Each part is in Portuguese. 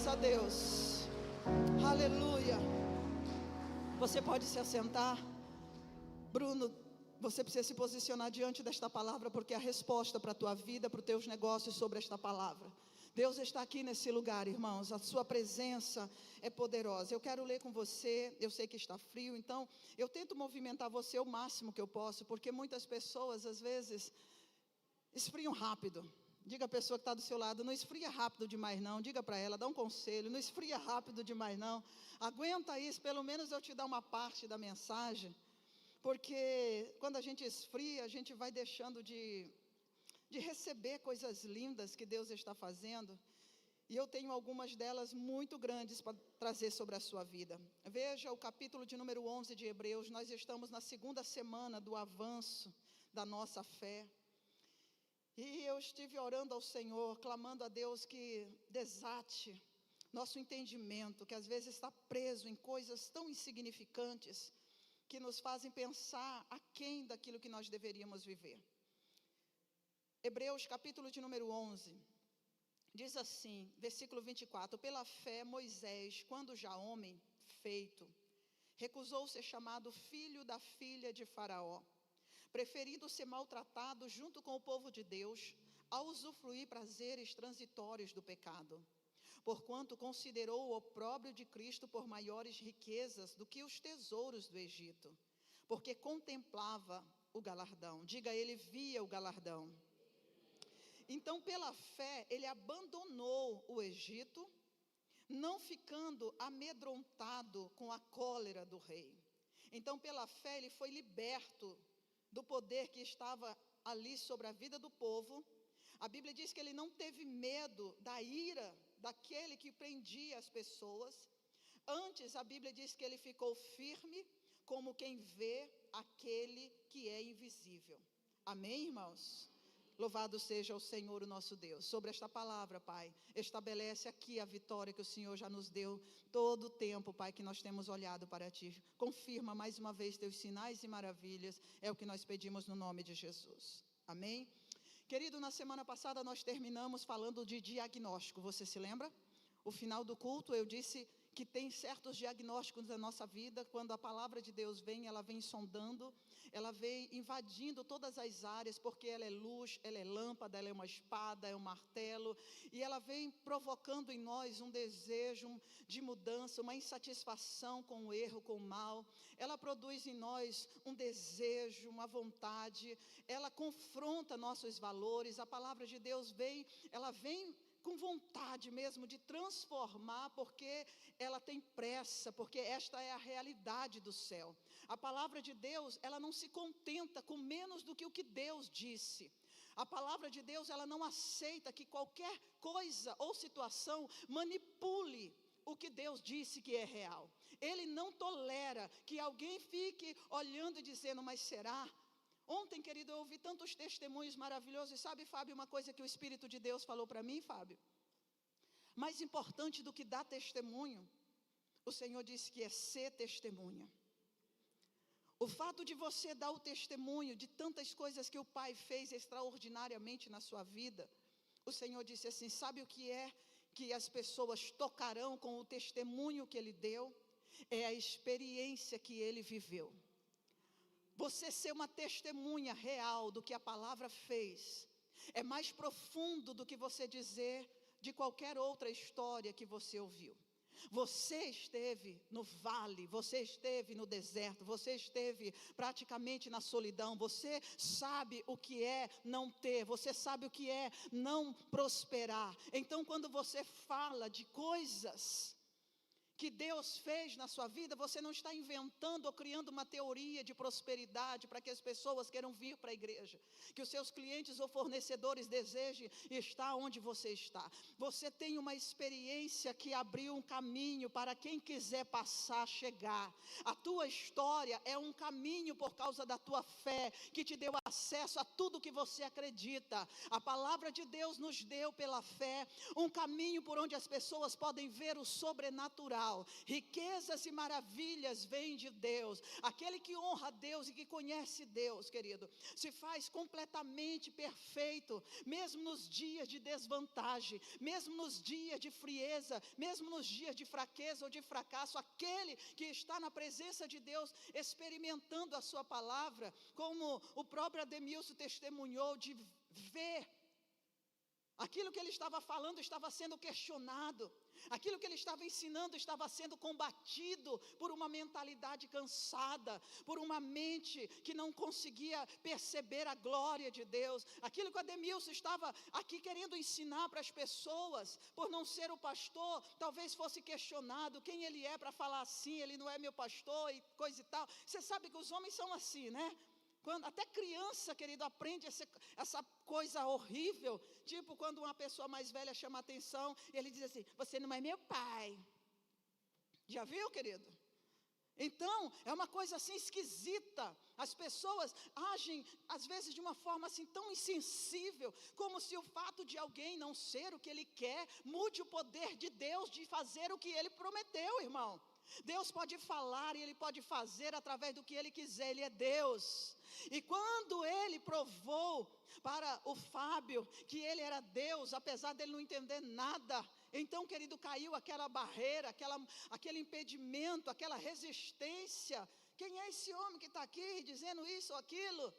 a Deus. Aleluia. Você pode se assentar. Bruno, você precisa se posicionar diante desta palavra, porque é a resposta para a tua vida, para os teus negócios sobre esta palavra. Deus está aqui nesse lugar, irmãos. A sua presença é poderosa. Eu quero ler com você. Eu sei que está frio, então eu tento movimentar você o máximo que eu posso, porque muitas pessoas às vezes esfriam rápido. Diga a pessoa que está do seu lado: não esfria rápido demais não. Diga para ela, dá um conselho: não esfria rápido demais não. Aguenta isso, pelo menos eu te dar uma parte da mensagem. Porque quando a gente esfria, a gente vai deixando de receber coisas lindas que Deus está fazendo. E eu tenho algumas delas muito grandes para trazer sobre a sua vida. Veja o capítulo de número 11 de Hebreus. Nós estamos na segunda semana do avanço da nossa fé. E eu estive orando ao Senhor, clamando a Deus que desate nosso entendimento, que às vezes está preso em coisas tão insignificantes, que nos fazem pensar aquém daquilo que nós deveríamos viver. Hebreus capítulo de número 11, diz assim, versículo 24: pela fé Moisés, quando já homem feito, recusou ser chamado filho da filha de Faraó, preferindo ser maltratado junto com o povo de Deus, a usufruir prazeres transitórios do pecado. Porquanto considerou o opróbrio de Cristo por maiores riquezas do que os tesouros do Egito, porque contemplava o galardão. Diga, ele via o galardão. Então, pela fé, ele abandonou o Egito, não ficando amedrontado com a cólera do rei. Então, pela fé, ele foi liberto do poder que estava ali sobre a vida do povo. A Bíblia diz que ele não teve medo da ira daquele que prendia as pessoas. Antes, a Bíblia diz que ele ficou firme, como quem vê aquele que é invisível. Amém, irmãos? Louvado seja o Senhor, o nosso Deus. Sobre esta palavra, Pai, estabelece aqui a vitória que o Senhor já nos deu todo o tempo, Pai, que nós temos olhado para Ti. Confirma mais uma vez Teus sinais e maravilhas, é o que nós pedimos no nome de Jesus. Amém? Querido, na semana passada nós terminamos falando de diagnóstico, você se lembra? O final do culto eu disse que tem certos diagnósticos da nossa vida. Quando a palavra de Deus vem, ela vem sondando, ela vem invadindo todas as áreas, porque ela é luz, ela é lâmpada, ela é uma espada, é um martelo, e ela vem provocando em nós um desejo de mudança, uma insatisfação com o erro, com o mal. Ela produz em nós um desejo, uma vontade, ela confronta nossos valores. A palavra de Deus vem, ela vem com vontade mesmo de transformar, porque ela tem pressa, porque esta é a realidade do céu. A palavra de Deus, ela não se contenta com menos do que o que Deus disse. A palavra de Deus, ela não aceita que qualquer coisa ou situação manipule o que Deus disse que é real. Ele não tolera que alguém fique olhando e dizendo, mas será? Ontem, querido, eu ouvi tantos testemunhos maravilhosos. E sabe, Fábio, uma coisa que o Espírito de Deus falou para mim, Fábio? Mais importante do que dar testemunho, o Senhor disse que é ser testemunha. O fato de você dar o testemunho de tantas coisas que o Pai fez extraordinariamente na sua vida, o Senhor disse assim, sabe o que é que as pessoas tocarão com o testemunho que Ele deu? É a experiência que Ele viveu. Você ser uma testemunha real do que a palavra fez é mais profundo do que você dizer de qualquer outra história que você ouviu. Você esteve no vale, você esteve no deserto, você esteve praticamente na solidão, você sabe o que é não ter, você sabe o que é não prosperar. Então, quando você fala de coisas que Deus fez na sua vida, você não está inventando ou criando uma teoria de prosperidade para que as pessoas queiram vir para a igreja, que os seus clientes ou fornecedores desejem estar onde você está. Você tem uma experiência que abriu um caminho para quem quiser passar, chegar. A tua história é um caminho por causa da tua fé, que te deu acesso a tudo que você acredita. A palavra de Deus nos deu pela fé um caminho por onde as pessoas podem ver o sobrenatural. especial. Riquezas e maravilhas vêm de Deus. Aquele que honra a Deus e que conhece Deus, querido, se faz completamente perfeito, mesmo nos dias de desvantagem, mesmo nos dias de frieza, mesmo nos dias de fraqueza ou de fracasso. Aquele que está na presença de Deus, experimentando a sua palavra, como o próprio Ademilson testemunhou, de ver aquilo que ele estava falando estava sendo questionado, aquilo que ele estava ensinando estava sendo combatido por uma mentalidade cansada, por uma mente que não conseguia perceber a glória de Deus. Aquilo que o Ademilson estava aqui querendo ensinar para as pessoas, por não ser o pastor, talvez fosse questionado quem ele é para falar assim, ele não é meu pastor e coisa e tal. Você sabe que os homens são assim, né? Até criança, querido, aprende essa coisa horrível. Tipo, quando uma pessoa mais velha chama a atenção, ele diz assim: você não é meu pai. Já viu, querido? Então, é uma coisa assim esquisita. As pessoas agem, às vezes, de uma forma assim tão insensível, como se o fato de alguém não ser o que ele quer mude o poder de Deus de fazer o que ele prometeu, irmão. Deus pode falar e Ele pode fazer através do que Ele quiser. Ele é Deus. E quando Ele provou para o Fábio que Ele era Deus, apesar dele não entender nada, então, querido, caiu aquela barreira, aquele impedimento, aquela resistência. Quem é esse homem que está aqui dizendo isso ou aquilo?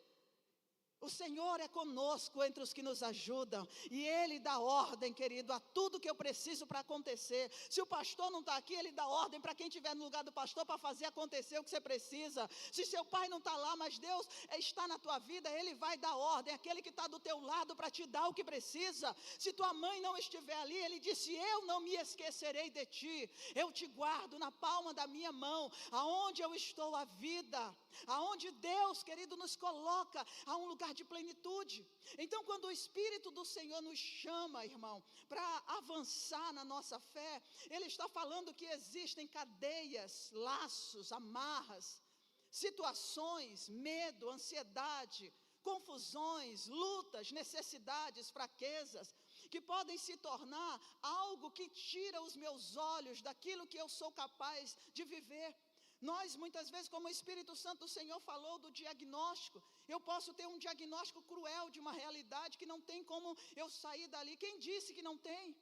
O Senhor é conosco entre os que nos ajudam, e Ele dá ordem, querido, a tudo que eu preciso para acontecer. Se o pastor não está aqui, Ele dá ordem para quem estiver no lugar do pastor para fazer acontecer o que você precisa. Se seu pai não está lá, mas Deus está na tua vida, Ele vai dar ordem, aquele que está do teu lado para te dar o que precisa. Se tua mãe não estiver ali, Ele disse: eu não me esquecerei de ti, eu te guardo na palma da minha mão. Aonde eu estou, a vida, aonde Deus, querido, nos coloca a um lugar de plenitude. Então, quando o Espírito do Senhor nos chama, irmão, para avançar na nossa fé, Ele está falando que existem cadeias, laços, amarras, situações, medo, ansiedade, confusões, lutas, necessidades, fraquezas, que podem se tornar algo que tira os meus olhos daquilo que eu sou capaz de viver. Nós, muitas vezes, como o Espírito Santo do Senhor falou do diagnóstico, eu posso ter um diagnóstico cruel de uma realidade que não tem como eu sair dali. Quem disse que não tem?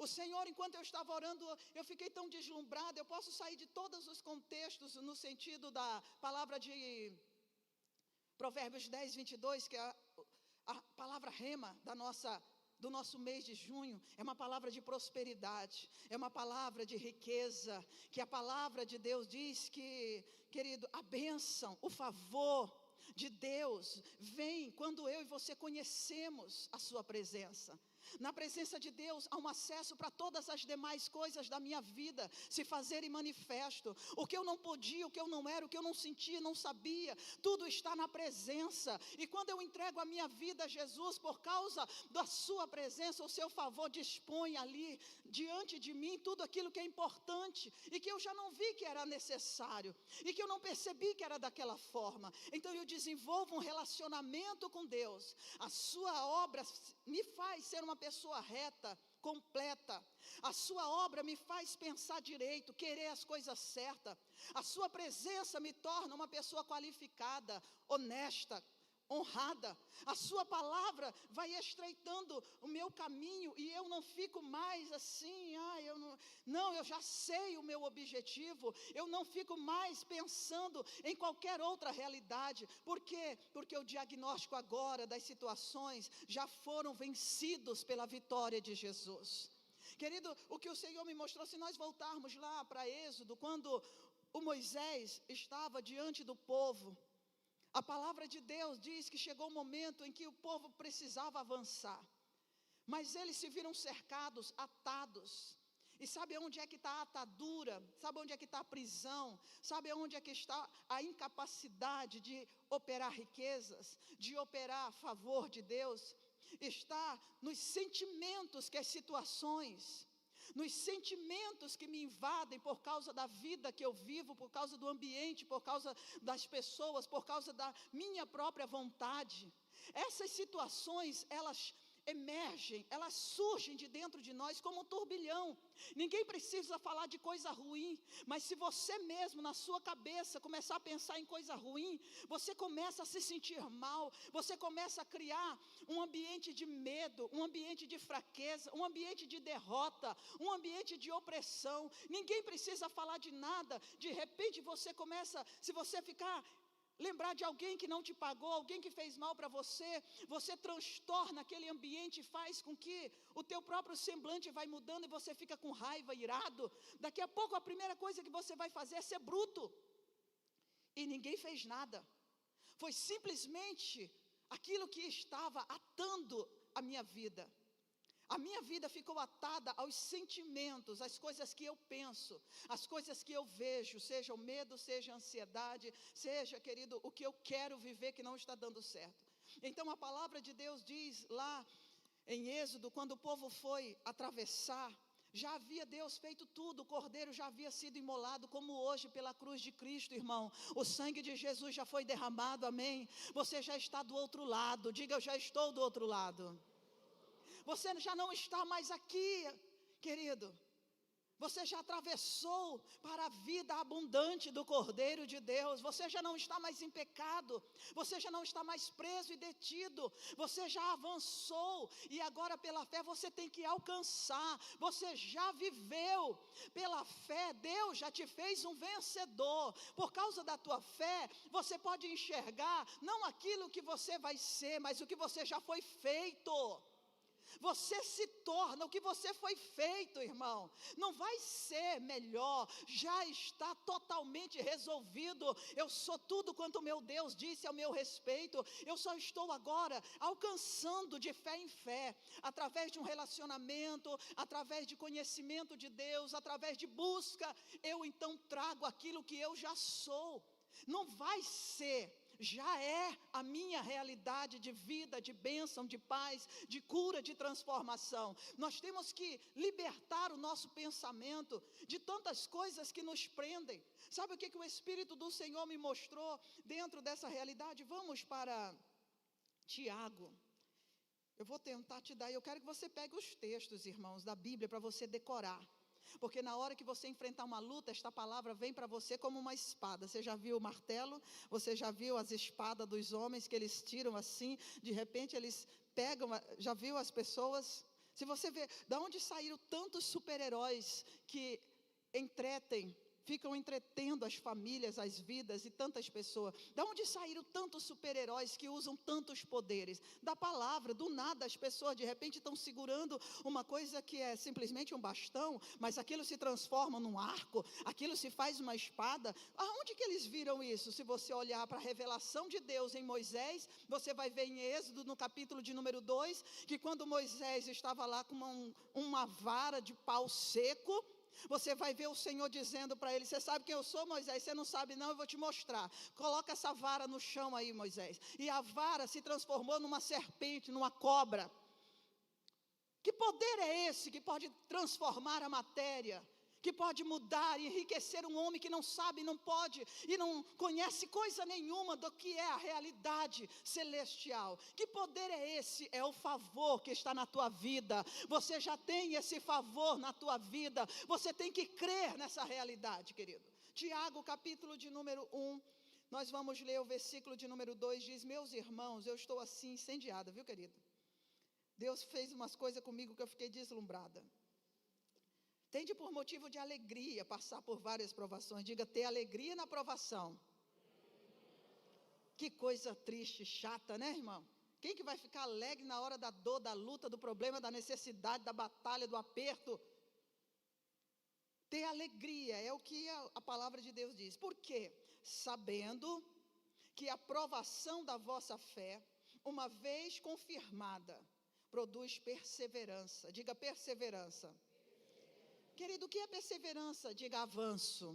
O Senhor, enquanto eu estava orando, eu fiquei tão deslumbrada. Eu posso sair de todos os contextos no sentido da palavra de Provérbios 10, 22, que é a palavra rema do nosso mês de junho. É uma palavra de prosperidade, é uma palavra de riqueza, que a palavra de Deus diz que, querido, a bênção, o favor de Deus vem quando eu e você conhecemos a sua presença. Na presença de Deus há um acesso para todas as demais coisas da minha vida se fazerem manifesto. O que eu não podia, o que eu não era, o que eu não sentia, não sabia, tudo está na presença. E quando eu entrego a minha vida a Jesus, por causa da sua presença, o seu favor dispõe ali diante de mim tudo aquilo que é importante e que eu já não vi que era necessário e que eu não percebi que era daquela forma. Então eu desenvolvo um relacionamento com Deus. A sua obra me faz ser uma pessoa reta, completa. A sua obra me faz pensar direito, querer as coisas certas. A sua presença me torna uma pessoa qualificada, honesta, honrada. A sua palavra vai estreitando o meu caminho e eu não fico mais assim, eu já sei o meu objetivo. Eu não fico mais pensando em qualquer outra realidade. Por quê? Porque o diagnóstico agora das situações já foram vencidos pela vitória de Jesus. Querido, o que o Senhor me mostrou, se nós voltarmos lá para Êxodo, quando o Moisés estava diante do povo, a palavra de Deus diz que chegou um momento em que o povo precisava avançar, mas eles se viram cercados, atados. E sabe onde é que está a atadura? Sabe onde é que está a prisão? Sabe onde é que está a incapacidade de operar riquezas, de operar a favor de Deus? Está nos sentimentos que as situações, nos sentimentos que me invadem por causa da vida que eu vivo, por causa do ambiente, por causa das pessoas, por causa da minha própria vontade. Essas situações, elas emergem, elas surgem de dentro de nós como um turbilhão. Ninguém precisa falar de coisa ruim, mas se você mesmo na sua cabeça começar a pensar em coisa ruim, você começa a se sentir mal, você começa a criar um ambiente de medo, um ambiente de fraqueza, um ambiente de derrota, um ambiente de opressão. Ninguém precisa falar de nada, de repente você começa, se você ficar lembrar de alguém que não te pagou, alguém que fez mal para você, você transtorna aquele ambiente e faz com que o teu próprio semblante vai mudando e você fica com raiva, irado. Daqui a pouco a primeira coisa que você vai fazer é ser bruto. E ninguém fez nada. Foi simplesmente aquilo que estava atando a minha vida. A minha vida ficou atada aos sentimentos, às coisas que eu penso, às coisas que eu vejo, seja o medo, seja a ansiedade, seja, querido, o que eu quero viver que não está dando certo. Então a palavra de Deus diz lá em Êxodo, quando o povo foi atravessar, já havia Deus feito tudo, o cordeiro já havia sido imolado, como hoje pela cruz de Cristo, irmão. O sangue de Jesus já foi derramado, amém? Você já está do outro lado, diga eu já estou do outro lado. Você já não está mais aqui, querido. Você já atravessou para a vida abundante do Cordeiro de Deus. Você já não está mais em pecado. Você já não está mais preso e detido. Você já avançou. E agora pela fé você tem que alcançar. Você já viveu. Pela fé Deus já te fez um vencedor. Por causa da tua fé você pode enxergar não aquilo que você vai ser, mas o que você já foi feito. Você se torna o que você foi feito, irmão. Não vai ser melhor, já está totalmente resolvido. Eu sou tudo quanto meu Deus disse ao meu respeito. Eu só estou agora alcançando de fé em fé, através de um relacionamento, através de conhecimento de Deus, através de busca, eu então trago aquilo que eu já sou. Não vai ser, já é a minha realidade de vida, de bênção, de paz, de cura, de transformação. Nós temos que libertar o nosso pensamento de tantas coisas que nos prendem. Sabe o que o Espírito do Senhor me mostrou dentro dessa realidade? Vamos para Tiago. Eu vou tentar te dar, eu quero que você pegue os textos, irmãos, da Bíblia para você decorar. Porque na hora que você enfrentar uma luta, esta palavra vem para você como uma espada. Você já viu o martelo? Você já viu as espadas dos homens que eles tiram assim? De repente eles pegam, já viu as pessoas? Se você vê, de onde saíram tantos super-heróis que entretem, ficam entretendo as famílias, as vidas e tantas pessoas? De onde saíram tantos super-heróis que usam tantos poderes? Da palavra. Do nada as pessoas de repente estão segurando uma coisa que é simplesmente um bastão, mas aquilo se transforma num arco, aquilo se faz uma espada. Aonde que eles viram isso? Se você olhar para a revelação de Deus em Moisés, você vai ver em Êxodo, no capítulo de número 2, que quando Moisés estava lá com uma vara de pau seco, você vai ver o Senhor dizendo para ele: você sabe quem eu sou, Moisés? Você não sabe não, eu vou te mostrar. Coloca essa vara no chão aí, Moisés. E a vara se transformou numa serpente, numa cobra. Que poder é esse que pode transformar a matéria? Que pode mudar e enriquecer um homem que não sabe, não pode e não conhece coisa nenhuma do que é a realidade celestial? Que poder é esse? É o favor que está na tua vida. Você já tem esse favor na tua vida. Você tem que crer nessa realidade, querido. Tiago, capítulo de número 1, nós vamos ler o versículo de número 2, diz: meus irmãos, eu estou assim incendiada, viu, querido? Deus fez umas coisas comigo que eu fiquei deslumbrada. Tende por motivo de alegria passar por várias provações. Diga, ter alegria na provação. Que coisa triste, chata, né, irmão? Quem que vai ficar alegre na hora da dor, da luta, do problema, da necessidade, da batalha, do aperto? Ter alegria é o que a palavra de Deus diz. Por quê? Sabendo que a provação da vossa fé, uma vez confirmada, produz perseverança. Diga, perseverança. Querido, o que é perseverança? Diga, avanço.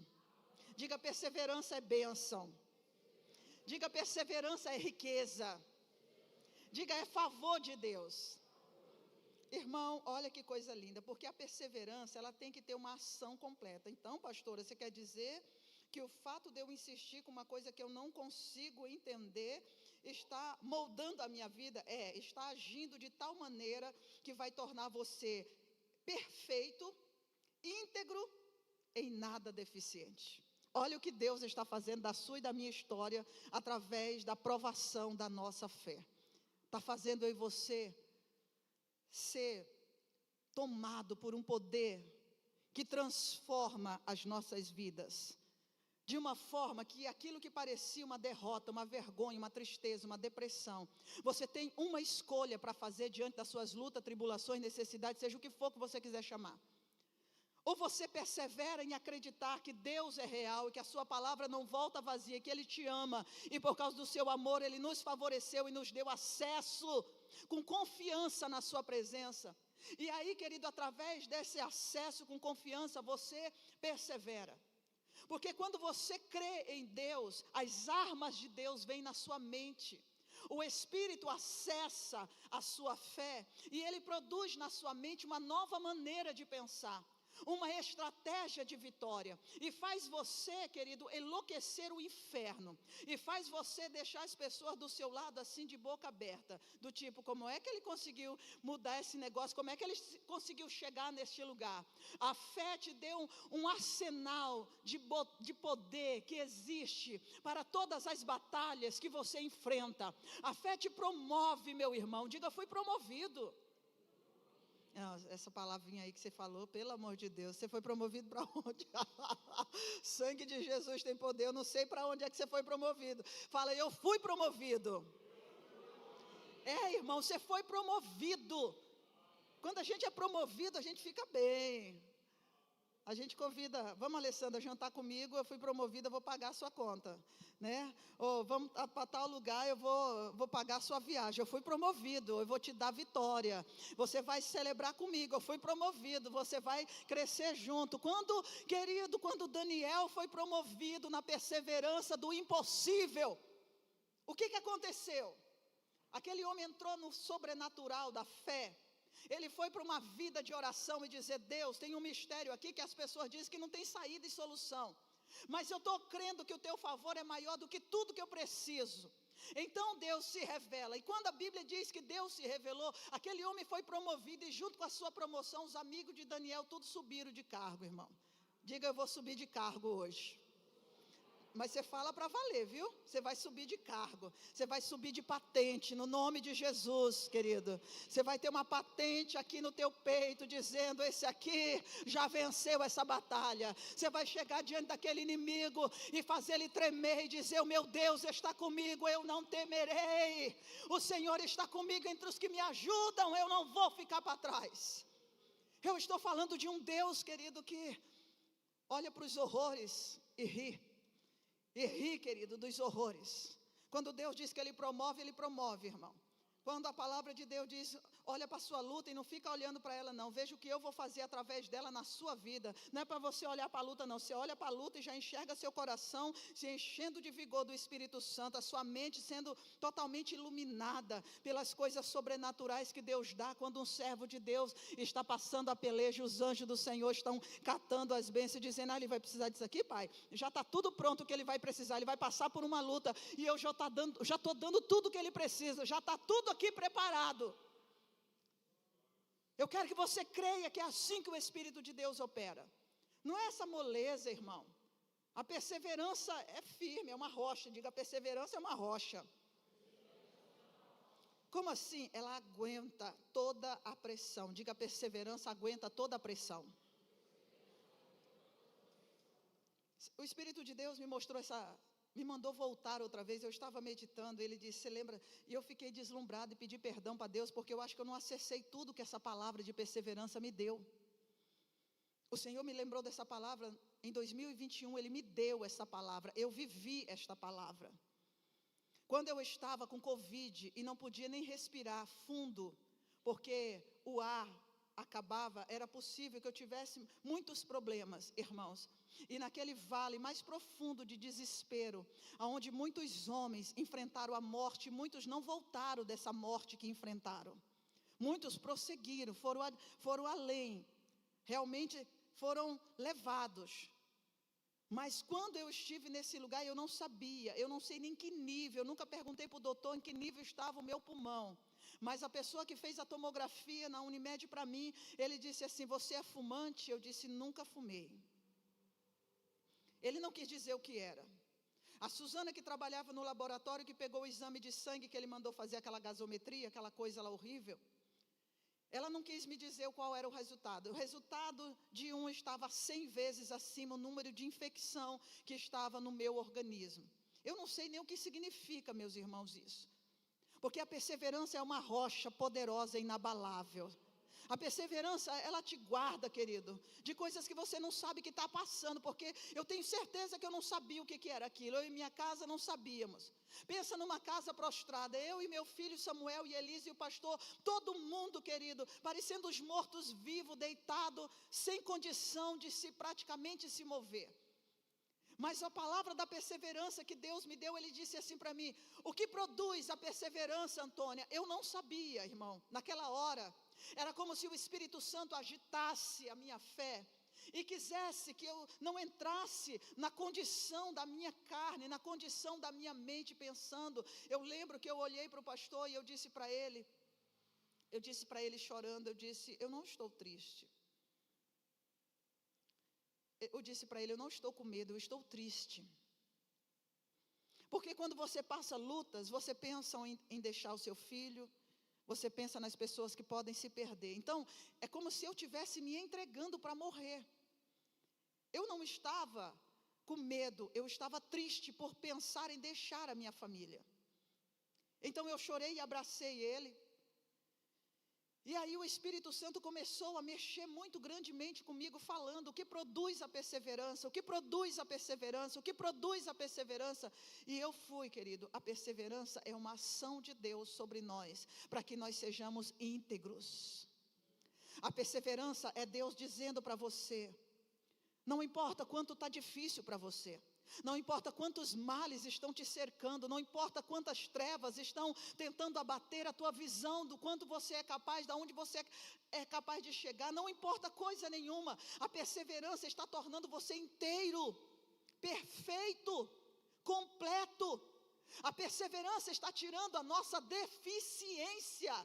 Diga, perseverança é bênção. Diga, perseverança é riqueza. Diga, é favor de Deus. Irmão, olha que coisa linda, porque a perseverança, ela tem que ter uma ação completa. Então, pastora, você quer dizer que o fato de eu insistir com uma coisa que eu não consigo entender está moldando a minha vida? Está agindo de tal maneira que vai tornar você perfeito, íntegro, em nada deficiente. Olha o que Deus está fazendo da sua e da minha história através da provação da nossa fé. Está fazendo eu e você ser tomado por um poder que transforma as nossas vidas, de uma forma que aquilo que parecia uma derrota, uma vergonha, uma tristeza, uma depressão, você tem uma escolha para fazer diante das suas lutas, tribulações, necessidades, seja o que for que você quiser chamar. Ou você persevera em acreditar que Deus é real e que a sua palavra não volta vazia, que Ele te ama e por causa do seu amor Ele nos favoreceu e nos deu acesso com confiança na sua presença. E aí, querido, através desse acesso com confiança, você persevera. Porque quando você crê em Deus, as armas de Deus vêm na sua mente. O Espírito acessa a sua fé e ele produz na sua mente uma nova maneira de pensar, uma estratégia de vitória, e faz você, querido, enlouquecer o inferno, e faz você deixar as pessoas do seu lado assim de boca aberta, do tipo, como é que ele conseguiu mudar esse negócio, como é que ele conseguiu chegar neste lugar? A fé te deu um arsenal de poder que existe para todas as batalhas que você enfrenta. A fé te promove, meu irmão, diga, fui promovido. Não, essa palavrinha aí que você falou, pelo amor de Deus, você foi promovido para onde? Sangue de Jesus tem poder, eu não sei para onde é que você foi promovido. Fala, eu fui promovido. Irmão, você foi promovido. Quando a gente é promovido, a gente fica bem. A gente convida, vamos, Alessandra, jantar comigo, eu fui promovida, vou pagar a sua conta, né? Ou vamos para tal lugar, eu vou pagar a sua viagem, eu fui promovido, eu vou te dar vitória, você vai celebrar comigo, eu fui promovido, você vai crescer junto. Quando Daniel foi promovido na perseverança do impossível, o que aconteceu? Aquele homem entrou no sobrenatural da fé. Ele foi para uma vida de oração e dizer, Deus, tem um mistério aqui que as pessoas dizem que não tem saída e solução, mas eu estou crendo que o teu favor é maior do que tudo que eu preciso. Então Deus se revela, e quando a Bíblia diz que Deus se revelou, aquele homem foi promovido, e junto com a sua promoção, os amigos de Daniel todos subiram de cargo, irmão. Diga, eu vou subir de cargo hoje. Mas você fala para valer, viu? Você vai subir de cargo, você vai subir de patente, no nome de Jesus, querido. Você vai ter uma patente aqui no teu peito, dizendo, esse aqui já venceu essa batalha. Você vai chegar diante daquele inimigo e fazer ele tremer e dizer, o meu Deus está comigo, eu não temerei. O Senhor está comigo entre os que me ajudam, eu não vou ficar para trás. Eu estou falando de um Deus, querido, que olha para os horrores e ri. E ri, querido, dos horrores. Quando Deus diz que Ele promove, irmão. Quando a palavra de Deus diz, olha para a sua luta e não fica olhando para ela não, veja o que eu vou fazer através dela na sua vida. Não é para você olhar para a luta não, você olha para a luta e já enxerga seu coração se enchendo de vigor do Espírito Santo, a sua mente sendo totalmente iluminada pelas coisas sobrenaturais que Deus dá. Quando um servo de Deus está passando a peleja, os anjos do Senhor estão catando as bênçãos, dizendo, ele vai precisar disso aqui, pai, já está tudo pronto o que ele vai precisar, ele vai passar por uma luta, e eu já estou dando tudo o que ele precisa, já está tudo aqui preparado. Eu quero que você creia que é assim que o Espírito de Deus opera. Não é essa moleza, irmão. A perseverança é firme, é uma rocha. Diga, a perseverança é uma rocha. Como assim? Ela aguenta toda a pressão. Diga, a perseverança aguenta toda a pressão. O Espírito de Deus me mandou voltar outra vez. Eu estava meditando, ele disse, você lembra? E eu fiquei deslumbrado e pedi perdão para Deus, porque eu acho que eu não acessei tudo que essa palavra de perseverança me deu. O Senhor me lembrou dessa palavra em 2021, Ele me deu essa palavra, eu vivi esta palavra. Quando eu estava com Covid e não podia nem respirar fundo, porque o ar acabava, era possível que eu tivesse muitos problemas, irmãos. E naquele vale mais profundo de desespero, onde muitos homens enfrentaram a morte, muitos não voltaram dessa morte que enfrentaram. Muitos prosseguiram, foram além, realmente foram levados. Mas quando eu estive nesse lugar, eu não sabia, eu não sei nem que nível, eu nunca perguntei para o doutor em que nível estava o meu pulmão. Mas a pessoa que fez a tomografia na Unimed para mim, ele disse assim: você é fumante? Eu disse: nunca fumei. Ele não quis dizer o que era. A Suzana, que trabalhava no laboratório, que pegou o exame de sangue que ele mandou fazer, aquela gasometria, aquela coisa lá horrível, ela não quis me dizer qual era o resultado. O resultado de um estava 100 vezes acima o número de infecção que estava no meu organismo. Eu não sei nem o que significa, meus irmãos, isso. Porque a perseverança é uma rocha poderosa e inabalável. A perseverança, ela te guarda, querido, de coisas que você não sabe que está passando, porque eu tenho certeza que eu não sabia o que era aquilo. Eu e minha casa não sabíamos. Pensa numa casa prostrada, eu e meu filho Samuel e Elise e o pastor, todo mundo, querido, parecendo os mortos-vivos, deitado, sem condição de praticamente se mover. Mas a palavra da perseverança que Deus me deu, Ele disse assim para mim: o que produz a perseverança, Antônia? Eu não sabia, irmão, naquela hora. Era como se o Espírito Santo agitasse a minha fé e quisesse que eu não entrasse na condição da minha carne, na condição da minha mente pensando. Eu lembro que eu olhei para o pastor e eu disse para ele chorando, eu disse: eu não estou triste. Eu disse para ele: eu não estou com medo, eu estou triste. Porque quando você passa lutas, você pensa em deixar o seu filho, você pensa nas pessoas que podem se perder. Então, é como se eu estivesse me entregando para morrer. Eu não estava com medo, eu estava triste por pensar em deixar a minha família. Então eu chorei e abracei ele. E aí o Espírito Santo começou a mexer muito grandemente comigo, falando: o que produz a perseverança, o que produz a perseverança, o que produz a perseverança. E eu fui, querido, a perseverança é uma ação de Deus sobre nós, para que nós sejamos íntegros. A perseverança é Deus dizendo para você: não importa quanto está difícil para você, não importa quantos males estão te cercando, não importa quantas trevas estão tentando abater a tua visão do quanto você é capaz, de onde você é capaz de chegar, não importa coisa nenhuma. A perseverança está tornando você inteiro, perfeito, completo. A perseverança está tirando a nossa deficiência,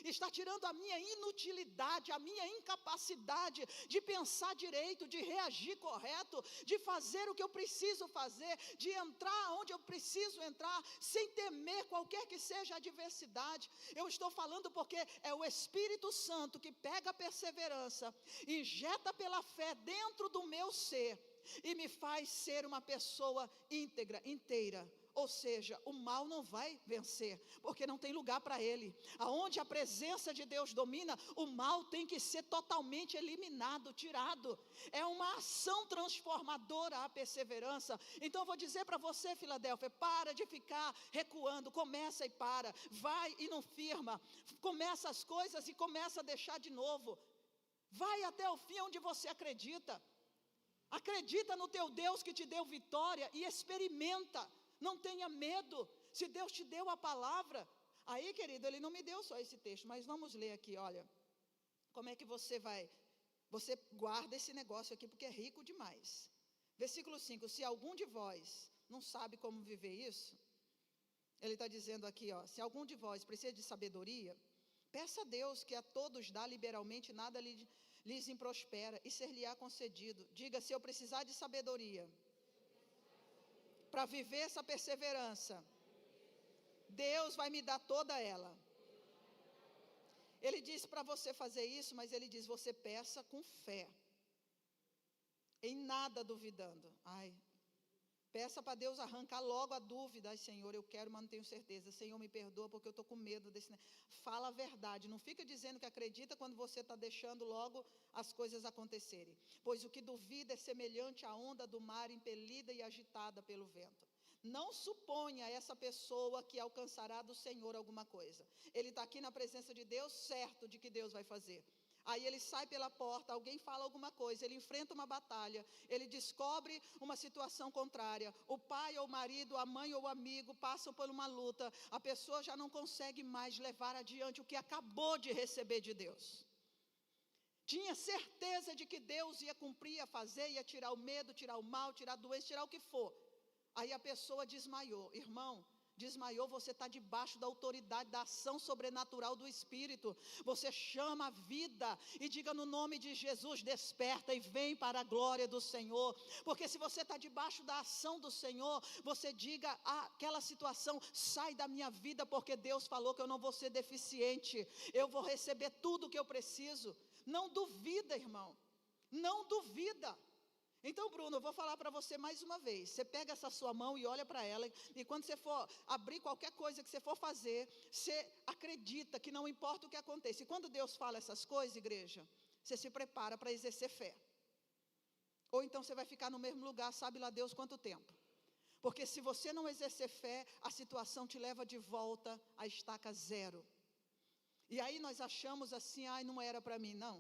está tirando a minha inutilidade, a minha incapacidade de pensar direito, de reagir correto, de fazer o que eu preciso fazer, de entrar onde eu preciso entrar, sem temer qualquer que seja a adversidade. Eu estou falando porque é o Espírito Santo que pega a perseverança, injeta pela fé dentro do meu ser e me faz ser uma pessoa íntegra, inteira. Ou seja, o mal não vai vencer, porque não tem lugar para ele. Aonde a presença de Deus domina, o mal tem que ser totalmente eliminado, tirado. É uma ação transformadora a perseverança. Então eu vou dizer para você, Filadélfia: para de ficar recuando, começa e para, vai e não firma, começa as coisas e começa a deixar de novo. Vai até o fim onde você acredita. Acredita no teu Deus que te deu vitória e experimenta. Não tenha medo. Se Deus te deu a palavra, aí, querido, Ele não me deu só esse texto, mas vamos ler aqui, olha. Como é que você vai? Você guarda esse negócio aqui, porque é rico demais. Versículo 5, se algum de vós não sabe como viver isso, ele está dizendo aqui, ó: se algum de vós precisa de sabedoria, peça a Deus, que a todos dá liberalmente, nada lhes improspera, e ser-lhe-á concedido. Diga: se eu precisar de sabedoria, para viver essa perseverança, Deus vai me dar toda ela. Ele diz para você fazer isso, mas ele diz: você peça com fé, em nada duvidando. Peça para Deus arrancar logo a dúvida. Senhor, eu quero, mas não tenho certeza. Senhor, me perdoa porque eu estou com medo desse. Fala a verdade, não fica dizendo que acredita quando você está deixando logo as coisas acontecerem. Pois o que duvida é semelhante à onda do mar, impelida e agitada pelo vento. Não suponha essa pessoa que alcançará do Senhor alguma coisa. Ele está aqui na presença de Deus, certo de que Deus vai fazer. Aí ele sai pela porta, alguém fala alguma coisa, ele enfrenta uma batalha, ele descobre uma situação contrária. O pai ou o marido, a mãe ou o amigo passam por uma luta. A pessoa já não consegue mais levar adiante o que acabou de receber de Deus. tinha certeza de que Deus ia cumprir, ia fazer, ia tirar o medo, tirar o mal, tirar a doença, tirar o que for. Aí a pessoa desmaiou. Irmão, desmaiou, você está debaixo da autoridade, da ação sobrenatural do Espírito. Você chama a vida e diga no nome de Jesus, desperta e vem para a glória do Senhor. Porque se você está debaixo da ação do Senhor, você diga aquela situação, sai da minha vida, porque Deus falou que eu não vou ser deficiente, eu vou receber tudo o que eu preciso. Não duvida, irmão, não duvida. Então, Bruno, eu vou falar para você mais uma vez. Você pega essa sua mão e olha para ela, e quando você for abrir qualquer coisa que você for fazer, você acredita que não importa o que aconteça. E quando Deus fala essas coisas, igreja, você se prepara para exercer fé. Ou então você vai ficar no mesmo lugar, sabe lá Deus quanto tempo. Porque se você não exercer fé, a situação te leva de volta à estaca zero. E aí nós achamos assim, não era para mim, não.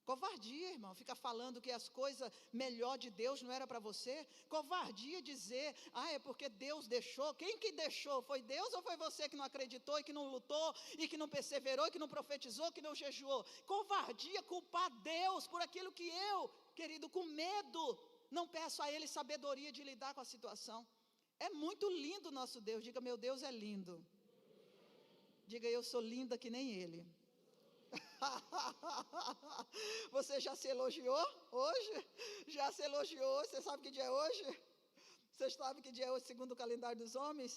Covardia, irmão, fica falando que as coisas melhor de Deus não era para você. Covardia dizer, é porque Deus deixou. Quem que deixou? Foi Deus ou foi você que não acreditou e que não lutou e que não perseverou e que não profetizou, que não jejuou? Covardia, culpar Deus por aquilo que eu, querido, com medo, não peço a Ele sabedoria de lidar com a situação. É muito lindo o nosso Deus. Diga, meu Deus é lindo. Diga, eu sou linda que nem Ele. Você já se elogiou hoje? Já se elogiou? Você sabe que dia é hoje? Você sabe que dia é hoje segundo o calendário dos homens?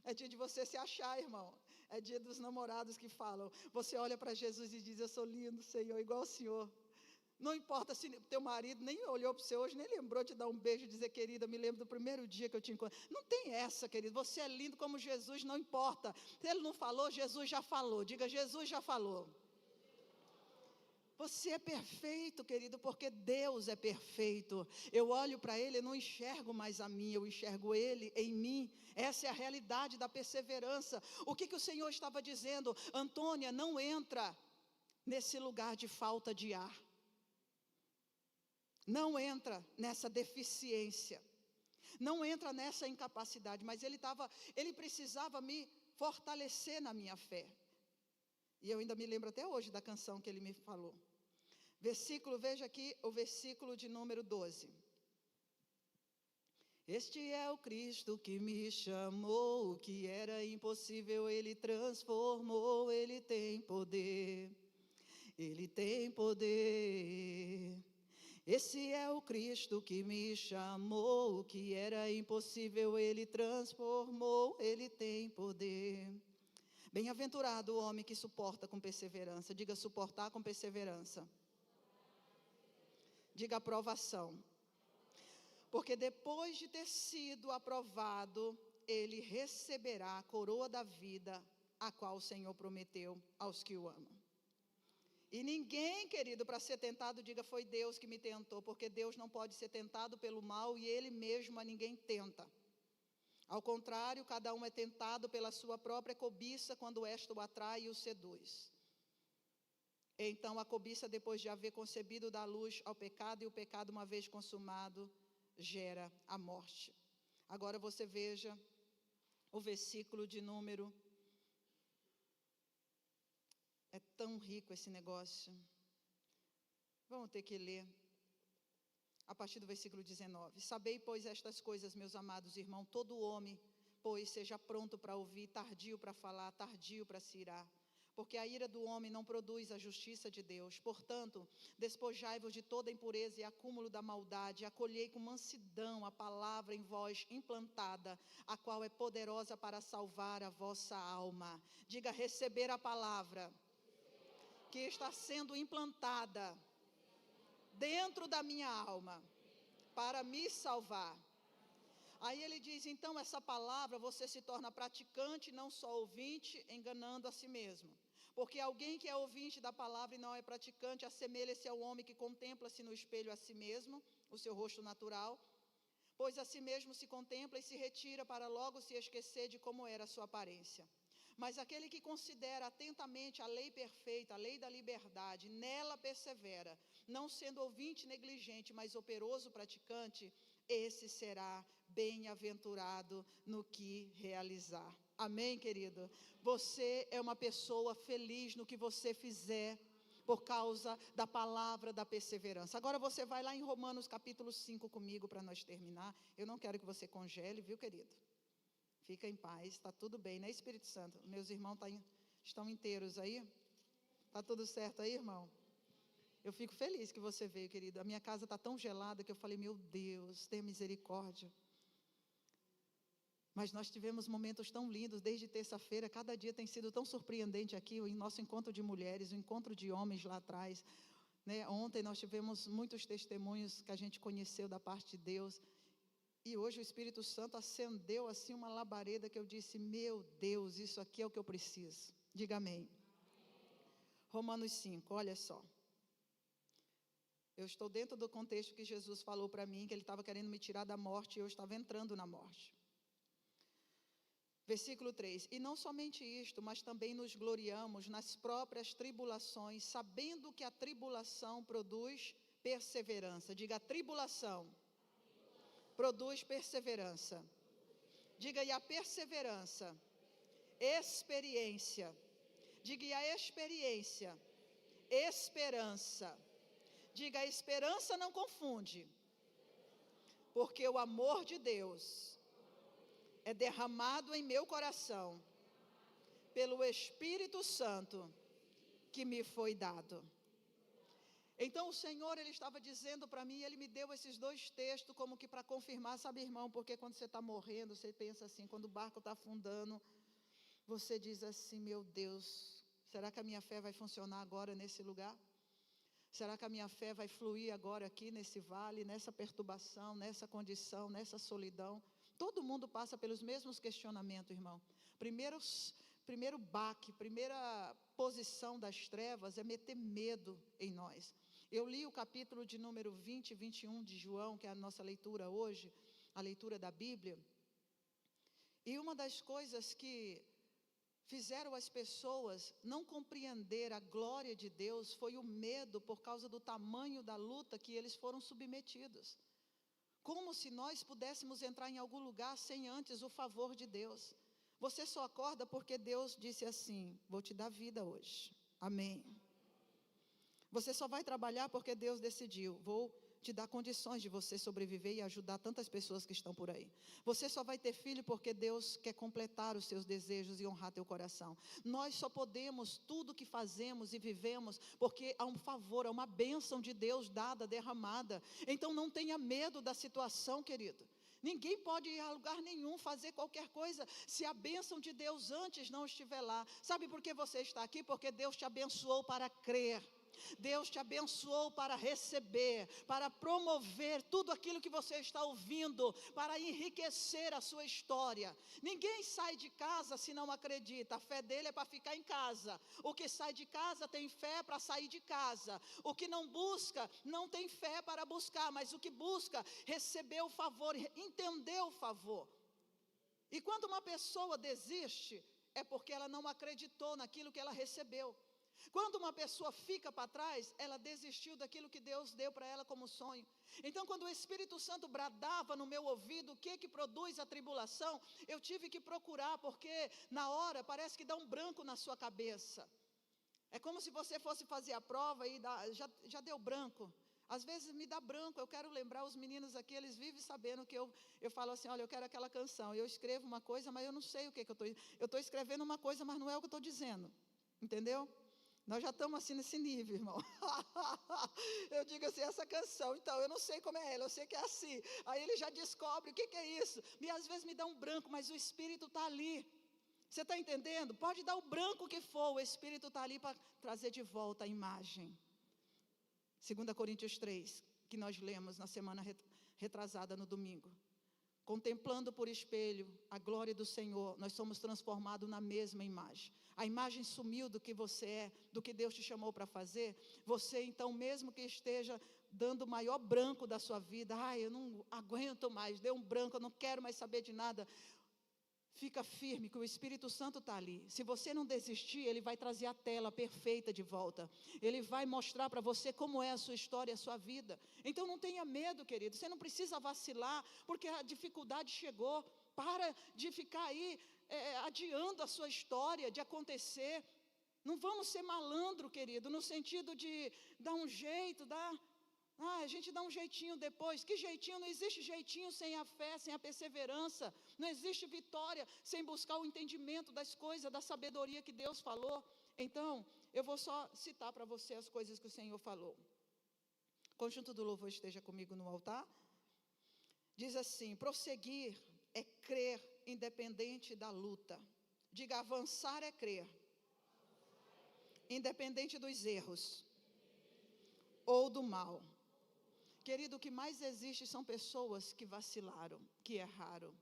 É dia de você se achar, irmão. É dia dos namorados que falam. Você olha para Jesus e diz, eu sou lindo, Senhor, igual o Senhor. Não importa se teu marido nem olhou para você hoje, nem lembrou de dar um beijo e dizer, querida, me lembro do primeiro dia que eu te encontrei. Não tem essa, querido, você é lindo como Jesus, não importa. Se ele não falou, Jesus já falou. Diga, Jesus já falou. Você é perfeito, querido, porque Deus é perfeito. Eu olho para Ele, eu não enxergo mais a mim, eu enxergo Ele em mim. Essa é a realidade da perseverança. O que o Senhor estava dizendo? Antônia, não entra nesse lugar de falta de ar. Não entra nessa deficiência. Não entra nessa incapacidade. Mas ele precisava me fortalecer na minha fé. E eu ainda me lembro até hoje da canção que ele me falou. Veja aqui o versículo de número 12. Este é o Cristo que me chamou, o que era impossível Ele transformou, Ele tem poder, Ele tem poder. Esse é o Cristo que me chamou, o que era impossível Ele transformou, Ele tem poder. Bem-aventurado o homem que suporta com perseverança. Diga, suportar com perseverança. Diga, aprovação. Porque depois de ter sido aprovado, ele receberá a coroa da vida, a qual o Senhor prometeu aos que o amam. E ninguém, querido, para ser tentado, diga, foi Deus que me tentou, porque Deus não pode ser tentado pelo mal e Ele mesmo a ninguém tenta. Ao contrário, cada um é tentado pela sua própria cobiça, quando esta o atrai e o seduz. Então a cobiça, depois de haver concebido, dá luz ao pecado, e o pecado, uma vez consumado, gera a morte. Agora você veja o versículo de número... É tão rico esse negócio. Vamos ter que ler a partir do versículo 19. Sabei, pois, estas coisas, meus amados irmãos, todo homem, pois, seja pronto para ouvir, tardio para falar, tardio para se irar. Porque a ira do homem não produz a justiça de Deus. Portanto, despojai-vos de toda impureza e acúmulo da maldade, acolhei com mansidão a palavra em vós implantada, a qual é poderosa para salvar a vossa alma. Diga, receber a palavra que está sendo implantada dentro da minha alma, para me salvar. Aí ele diz, então essa palavra você se torna praticante, não só ouvinte, enganando a si mesmo. Porque alguém que é ouvinte da palavra e não é praticante, assemelha-se ao homem que contempla-se no espelho a si mesmo, o seu rosto natural, pois a si mesmo se contempla e se retira para logo se esquecer de como era a sua aparência. Mas aquele que considera atentamente a lei perfeita, a lei da liberdade, nela persevera, não sendo ouvinte negligente, mas operoso praticante, esse será bem-aventurado no que realizar. Amém, querido? Você é uma pessoa feliz no que você fizer. por causa da palavra da perseverança. Agora você vai lá em Romanos capítulo 5 comigo para nós terminar. Eu não quero que você congele, viu, querido? Fica em paz, está tudo bem, né, Espírito Santo? Meus irmãos estão inteiros aí? Está tudo certo aí, irmão? Eu fico feliz que você veio, querido. A minha casa está tão gelada que eu falei, meu Deus, tenha misericórdia. Mas nós tivemos momentos tão lindos desde terça-feira. Cada dia tem sido tão surpreendente aqui, o nosso encontro de mulheres, o encontro de homens lá atrás, né? Ontem nós tivemos muitos testemunhos que a gente conheceu da parte de Deus. E hoje o Espírito Santo acendeu assim uma labareda que eu disse, meu Deus, isso aqui é o que eu preciso. Diga amém. Romanos 5, olha só. Eu estou dentro do contexto que Jesus falou para mim, que Ele estava querendo me tirar da morte e eu estava entrando na morte. Versículo 3, e não somente isto, mas também nos gloriamos nas próprias tribulações, sabendo que a tribulação produz perseverança. Diga, a tribulação produz perseverança. Diga, e a perseverança, experiência. Diga, e a experiência, esperança. Diga, a esperança não confunde, porque o amor de Deus é derramado em meu coração, pelo Espírito Santo que me foi dado. Então o Senhor, Ele estava dizendo para mim, Ele me deu esses dois textos como que para confirmar, sabe, irmão, porque quando você está morrendo, você pensa assim, quando o barco está afundando, você diz assim, meu Deus, será que a minha fé vai funcionar agora nesse lugar? Será que a minha fé vai fluir agora aqui nesse vale, nessa perturbação, nessa condição, nessa solidão? Todo mundo passa pelos mesmos questionamentos, irmão. Primeiro baque, primeira posição das trevas é meter medo em nós. Eu li o capítulo de número 20 e 21 de João, que é a nossa leitura hoje, a leitura da Bíblia. E uma das coisas que fizeram as pessoas não compreender a glória de Deus foi o medo por causa do tamanho da luta que eles foram submetidos. Como se nós pudéssemos entrar em algum lugar sem antes o favor de Deus. Você só acorda porque Deus disse assim, vou te dar vida hoje. Amém. Você só vai trabalhar porque Deus decidiu, vou te dar condições de você sobreviver e ajudar tantas pessoas que estão por aí. Você só vai ter filho porque Deus quer completar os seus desejos e honrar teu coração. Nós só podemos tudo que fazemos e vivemos porque há um favor, há uma bênção de Deus dada, derramada. Então não tenha medo da situação, querido. Ninguém pode ir a lugar nenhum fazer qualquer coisa se a bênção de Deus antes não estiver lá. Sabe por que você está aqui? Porque Deus te abençoou para crer. Deus te abençoou para receber, para promover tudo aquilo que você está ouvindo, para enriquecer a sua história. Ninguém sai de casa se não acredita, a fé dele é para ficar em casa. O que sai de casa tem fé para sair de casa. O que não busca, não tem fé para buscar, mas o que busca, recebeu o favor, entendeu o favor. E quando uma pessoa desiste, é porque ela não acreditou naquilo que ela recebeu. Quando uma pessoa fica para trás, ela desistiu daquilo que Deus deu para ela como sonho. Então quando o Espírito Santo bradava no meu ouvido, o que produz a tribulação? Eu tive que procurar, porque na hora parece que dá um branco na sua cabeça. É como se você fosse fazer a prova e já deu branco. Às vezes me dá branco, eu quero lembrar os meninos aqui, eles vivem sabendo que eu falo assim, olha, eu quero aquela canção. Eu escrevo uma coisa, mas eu não sei o que eu estou escrevendo uma coisa, mas não é o que eu estou dizendo. Entendeu? Nós já estamos assim nesse nível, irmão. Eu digo assim, essa canção, então, eu não sei como é ela, eu sei que é assim. Aí ele já descobre o que é isso. E às vezes me dá um branco, mas o Espírito está ali. Você está entendendo? Pode dar o branco que for, o Espírito está ali para trazer de volta a imagem. 2 Coríntios 3, que nós lemos na semana retrasada no domingo. Contemplando por espelho a glória do Senhor, nós somos transformados na mesma imagem. A imagem sumiu do que você é, do que Deus te chamou para fazer. Você então, mesmo que esteja dando o maior branco da sua vida, eu não aguento mais, deu um branco, eu não quero mais saber de nada. Fica firme que o Espírito Santo está ali. Se você não desistir, Ele vai trazer a tela perfeita de volta. Ele vai mostrar para você como é a sua história, a sua vida. Então não tenha medo, querido. Você não precisa vacilar, porque a dificuldade chegou. Para de ficar aí adiando a sua história de acontecer. Não vamos ser malandro, querido, no sentido de dar um jeito, a gente dá um jeitinho depois. Que jeitinho? Não existe jeitinho sem a fé, sem a perseverança. Não existe vitória sem buscar o entendimento das coisas, da sabedoria que Deus falou. Então, eu vou só citar para você as coisas que o Senhor falou. O conjunto do louvor esteja comigo no altar. Diz assim: prosseguir é crer independente da luta. Diga, avançar é crer, independente dos erros ou do mal. Querido, o que mais existe são pessoas que vacilaram, que erraram,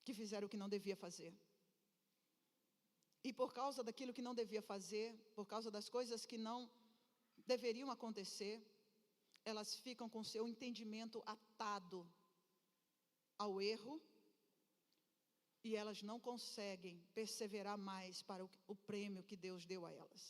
que fizeram o que não devia fazer. E por causa daquilo que não devia fazer, por causa das coisas que não deveriam acontecer, elas ficam com seu entendimento atado ao erro, e elas não conseguem perseverar mais para o prêmio que Deus deu a elas.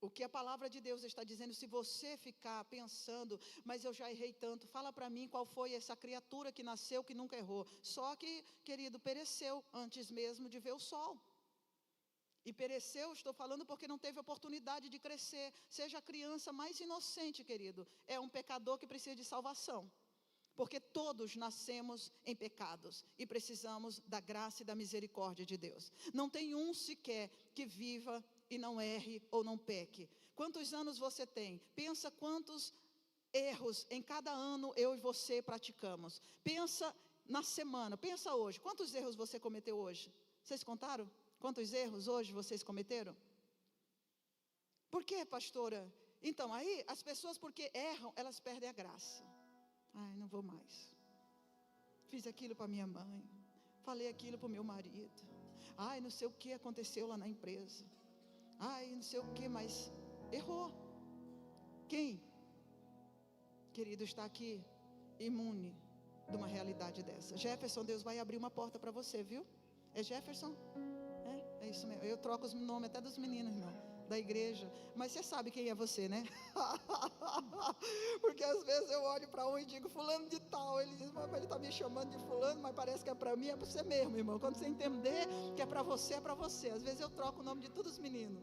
O que a palavra de Deus está dizendo, se você ficar pensando, mas eu já errei tanto, fala para mim qual foi essa criatura que nasceu, que nunca errou. Só que, querido, pereceu antes mesmo de ver o sol. E pereceu, estou falando porque não teve oportunidade de crescer. Seja a criança mais inocente, querido, é um pecador que precisa de salvação. Porque todos nascemos em pecados e precisamos da graça e da misericórdia de Deus. Não tem um sequer que viva e não erre ou não peque. Quantos anos você tem? Pensa quantos erros em cada ano eu e você praticamos. Pensa na semana, pensa hoje. Quantos erros você cometeu hoje? Vocês contaram? Quantos erros hoje vocês cometeram? Por quê, pastora? Então, aí as pessoas, porque erram, elas perdem a graça. Ai, não vou mais. Fiz aquilo para minha mãe, falei aquilo para o meu marido. Ai, não sei o que aconteceu lá na empresa. Ai, não sei o que, mas errou. Quem, querido, está aqui imune de uma realidade dessa? Jefferson, Deus vai abrir uma porta para você, viu? É Jefferson? É isso mesmo. Eu troco os nomes até dos meninos, irmão, da igreja. Mas você sabe quem é você, né? Porque às vezes eu olho para um e digo, fulano de tal. Ele diz, mas ele está me chamando de fulano, mas parece que é para mim, é para você mesmo, irmão. Quando você entender que é para você, é para você. Às vezes eu troco o nome de todos os meninos.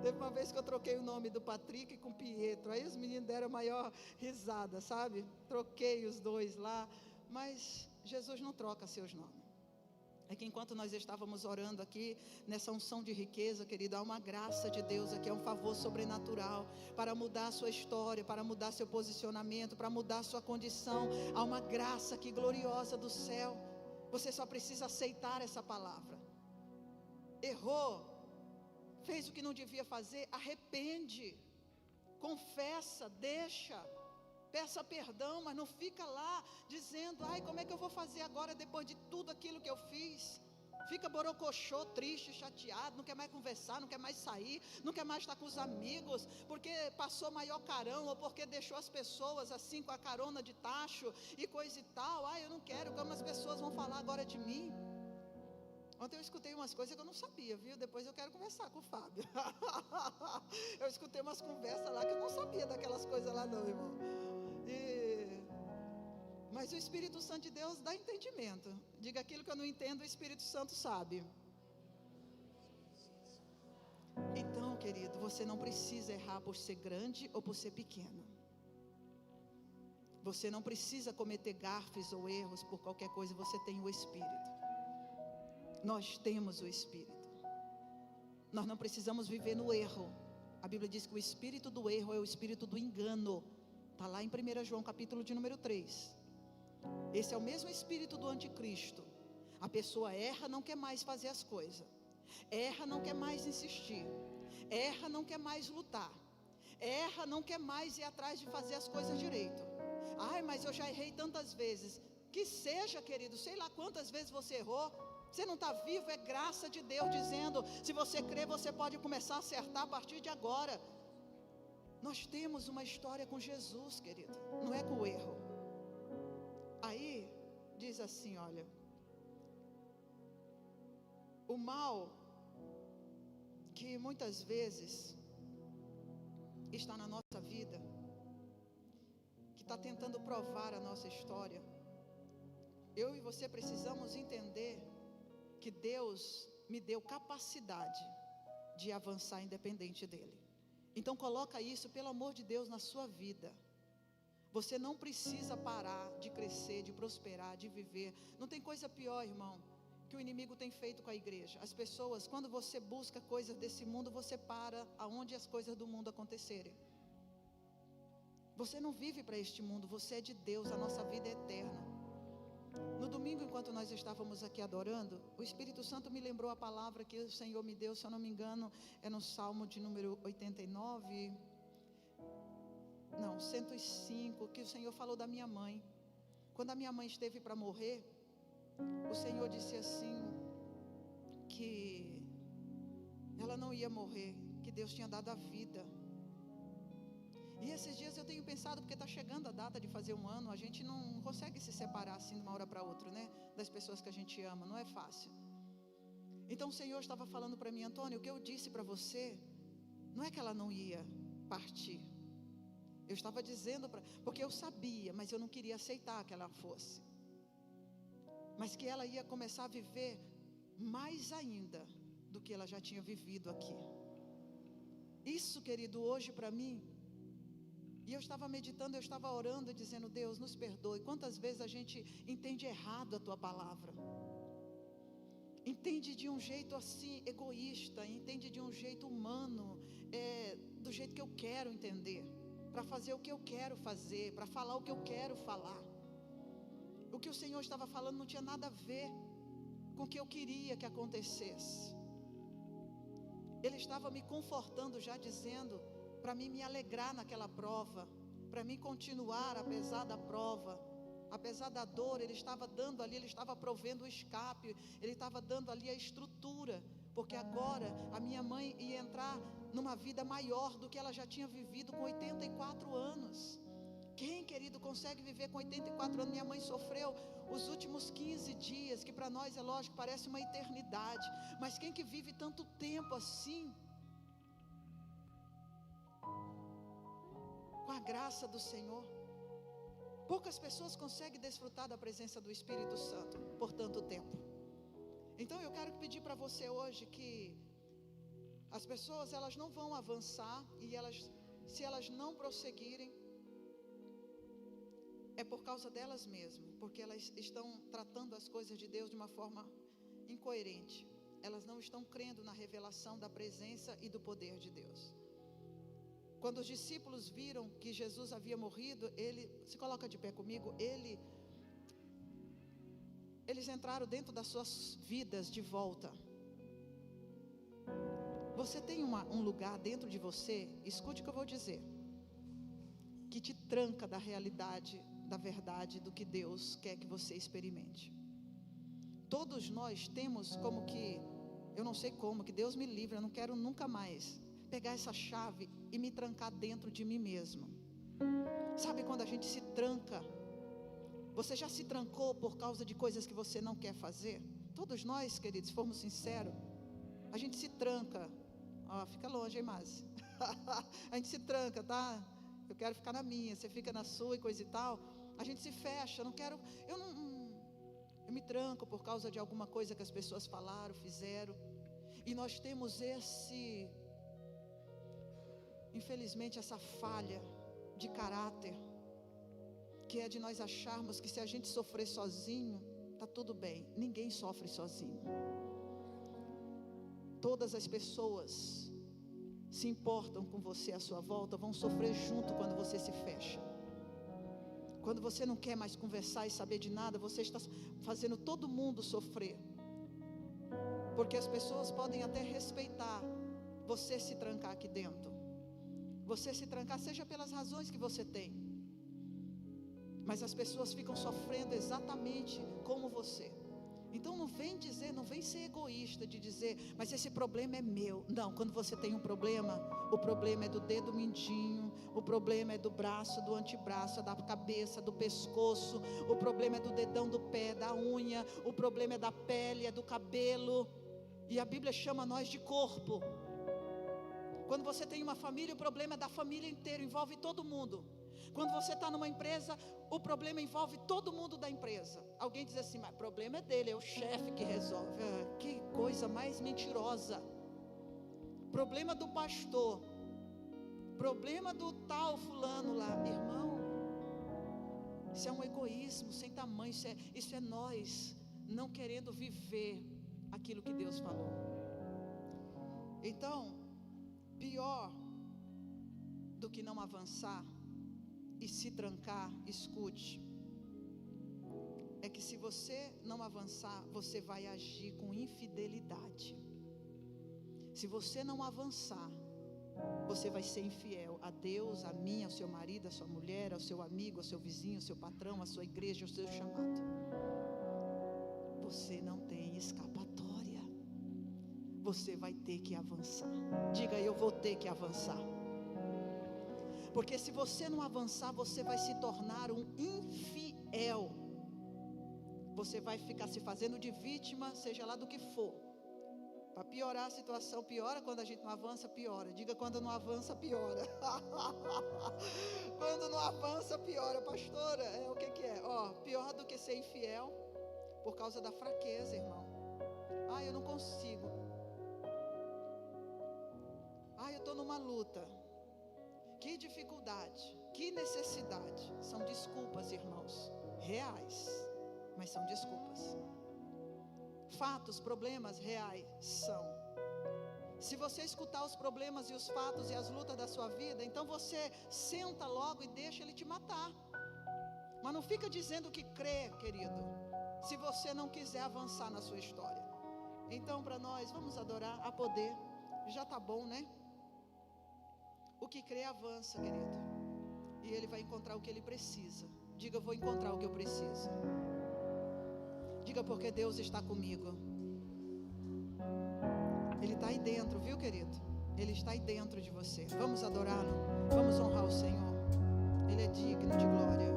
Teve uma vez que eu troquei o nome do Patrick com Pietro. Aí os meninos deram a maior risada, sabe? Troquei os dois lá. Mas Jesus não troca seus nomes. É que enquanto nós estávamos orando aqui, nessa unção de riqueza, querido, há uma graça de Deus aqui, é um favor sobrenatural, para mudar a sua história, para mudar seu posicionamento, para mudar sua condição. Há uma graça aqui gloriosa do céu. Você só precisa aceitar essa palavra. Errou, fez o que não devia fazer, arrepende, confessa, deixa. Peça perdão, mas não fica lá dizendo, ai, como é que eu vou fazer agora depois de tudo aquilo que eu fiz? Fica borocochô, triste, chateado, não quer mais conversar, não quer mais sair, não quer mais estar com os amigos, porque passou maior carão, ou porque deixou as pessoas assim com a carona de tacho e coisa e tal. Ai, eu não quero, como as pessoas vão falar agora de mim? Ontem eu escutei umas coisas que eu não sabia, viu? Depois eu quero conversar com o Fábio. Eu escutei umas conversas lá que eu não sabia daquelas coisas lá não, irmão. Mas o Espírito Santo de Deus dá entendimento. Diga, aquilo que eu não entendo, o Espírito Santo sabe. Então, querido, você não precisa errar por ser grande ou por ser pequeno. Você não precisa cometer gafes ou erros por qualquer coisa. Você tem o Espírito. Nós temos o Espírito. Nós não precisamos viver no erro. A Bíblia diz que o espírito do erro é o espírito do engano. Está lá em 1 João capítulo de número 3. Esse é o mesmo espírito do anticristo. A pessoa erra, não quer mais fazer as coisas. Erra, não quer mais insistir. Erra, não quer mais lutar. Erra, não quer mais ir atrás de fazer as coisas direito. Ai, mas eu já errei tantas vezes. Que seja, querido, sei lá quantas vezes você errou. Você não está vivo, é graça de Deus dizendo, se você crer, você pode começar a acertar a partir de agora. Nós temos uma história com Jesus, querido, não é com o erro. Aí, diz assim, olha, o mal, que muitas vezes está na nossa vida, que está tentando provar a nossa história, eu e você precisamos entender que Deus me deu capacidade de avançar independente dele. Então coloca isso, pelo amor de Deus, na sua vida. Você não precisa parar de crescer, de prosperar, de viver. Não tem coisa pior, irmão, que o inimigo tem feito com a igreja. As pessoas, quando você busca coisas desse mundo, você para aonde as coisas do mundo acontecerem. Você não vive para este mundo, você é de Deus, a nossa vida é eterna. No domingo, enquanto nós estávamos aqui adorando, o Espírito Santo me lembrou a palavra que o Senhor me deu, se eu não me engano, é no Salmo de número 89, não, 105, que o Senhor falou da minha mãe. Quando a minha mãe esteve para morrer, o Senhor disse assim, que ela não ia morrer, que Deus tinha dado a vida. E esses dias eu tenho pensado, porque está chegando a data de fazer 1 ano, a gente não consegue se separar assim de uma hora para outra, né? Das pessoas que a gente ama, não é fácil. Então o Senhor estava falando para mim, Antônio, o que eu disse para você, não é que ela não ia partir. Eu estava dizendo, porque eu sabia, mas eu não queria aceitar que ela fosse. Mas que ela ia começar a viver mais ainda do que ela já tinha vivido aqui. Isso, querido, hoje para mim, e eu estava meditando, eu estava orando, dizendo, Deus, nos perdoe. Quantas vezes a gente entende errado a Tua palavra? Entende de um jeito assim, egoísta, entende de um jeito humano, do jeito que eu quero entender, para fazer o que eu quero fazer, para falar o que eu quero falar. O que o Senhor estava falando não tinha nada a ver com o que eu queria que acontecesse. Ele estava me confortando, já dizendo, para mim me alegrar naquela prova, para mim continuar apesar da prova, apesar da dor. Ele estava dando ali, ele estava provendo o escape, ele estava dando ali a estrutura, porque agora a minha mãe ia entrar numa vida maior do que ela já tinha vivido com 84 anos. Quem, querido, consegue viver com 84 anos? Minha mãe sofreu os últimos 15 dias, que para nós é lógico, parece uma eternidade, mas quem que vive tanto tempo assim? Com a graça do Senhor, poucas pessoas conseguem desfrutar da presença do Espírito Santo por tanto tempo. Então eu quero pedir para você hoje que as pessoas, elas não vão avançar, e se elas não prosseguirem, é por causa delas mesmas, porque elas estão tratando as coisas de Deus de uma forma incoerente. Elas não estão crendo na revelação da presença e do poder de Deus. Quando os discípulos viram que Jesus havia morrido, se coloca de pé comigo, eles entraram dentro das suas vidas de volta. Você tem um lugar dentro de você, escute o que eu vou dizer, que te tranca da realidade, da verdade, do que Deus quer que você experimente. Todos nós temos como que, eu não sei como, que Deus me livre, eu não quero nunca mais pegar essa chave e me trancar dentro de mim mesmo. Sabe quando a gente se tranca? Você já se trancou por causa de coisas que você não quer fazer? Todos nós, queridos, se formos sinceros, a gente se tranca. Fica longe, hein, Márcia? A gente se tranca, tá? Eu quero ficar na minha, você fica na sua e coisa e tal. A gente se fecha, eu me tranco por causa de alguma coisa que as pessoas falaram, fizeram. E nós temos infelizmente, essa falha de caráter, que é de nós acharmos que se a gente sofrer sozinho, está tudo bem. Ninguém sofre sozinho. Todas as pessoas se importam com você à sua volta, vão sofrer junto quando você se fecha. Quando você não quer mais conversar e saber de nada, você está fazendo todo mundo sofrer. Porque as pessoas podem até respeitar você se trancar aqui dentro. Você se trancar, seja pelas razões que você tem. Mas as pessoas ficam sofrendo exatamente como você. Então não vem ser egoísta de dizer, mas esse problema é meu. Não, quando você tem um problema, o problema é do dedo mindinho, o problema é do braço, do antebraço, é da cabeça, do pescoço, o problema é do dedão do pé, da unha, o problema é da pele, é do cabelo. E a Bíblia chama nós de corpo. Quando você tem uma família, o problema é da família inteira, envolve todo mundo. Quando você está numa empresa, o problema envolve todo mundo da empresa. Alguém diz assim, mas o problema é dele, é o chefe que resolve. Que coisa mais mentirosa. problema do pastor, problema do tal fulano lá, irmão, isso é um egoísmo sem tamanho, isso é nós não querendo viver aquilo que Deus falou. Então, pior do que não avançar e se trancar, escute, é que se você não avançar, você vai agir com infidelidade. Se você não avançar, você vai ser infiel a Deus, a mim, ao seu marido, à sua mulher, ao seu amigo, ao seu vizinho, ao seu patrão, à sua igreja, ao seu chamado. Você não tem escapatória. Você vai ter que avançar. Diga, eu vou ter que avançar. Porque se você não avançar, você vai se tornar um infiel. Você vai ficar se fazendo de vítima, seja lá do que for. Para piorar a situação, piora. Quando a gente não avança, piora. Diga, quando não avança, piora. Quando não avança, piora. Pastora, o que é? Pior do que ser infiel, por causa da fraqueza, irmão. Eu não consigo. Eu estou numa luta. Que dificuldade, que necessidade. São desculpas, irmãos, reais, mas são desculpas. Fatos, problemas reais são. Se você escutar os problemas e os fatos e as lutas da sua vida, então você senta logo e deixa ele te matar. Mas não fica dizendo que crê, querido, se você não quiser avançar na sua história. Então, para nós, vamos adorar a poder. Já está bom, né? O que crê avança, querido, e ele vai encontrar o que ele precisa. Diga, eu vou encontrar o que eu preciso. Diga, porque Deus está comigo. Ele está aí dentro, viu, querido? Ele está aí dentro de você. Vamos adorá-lo, vamos honrar o Senhor. Ele é digno de glória.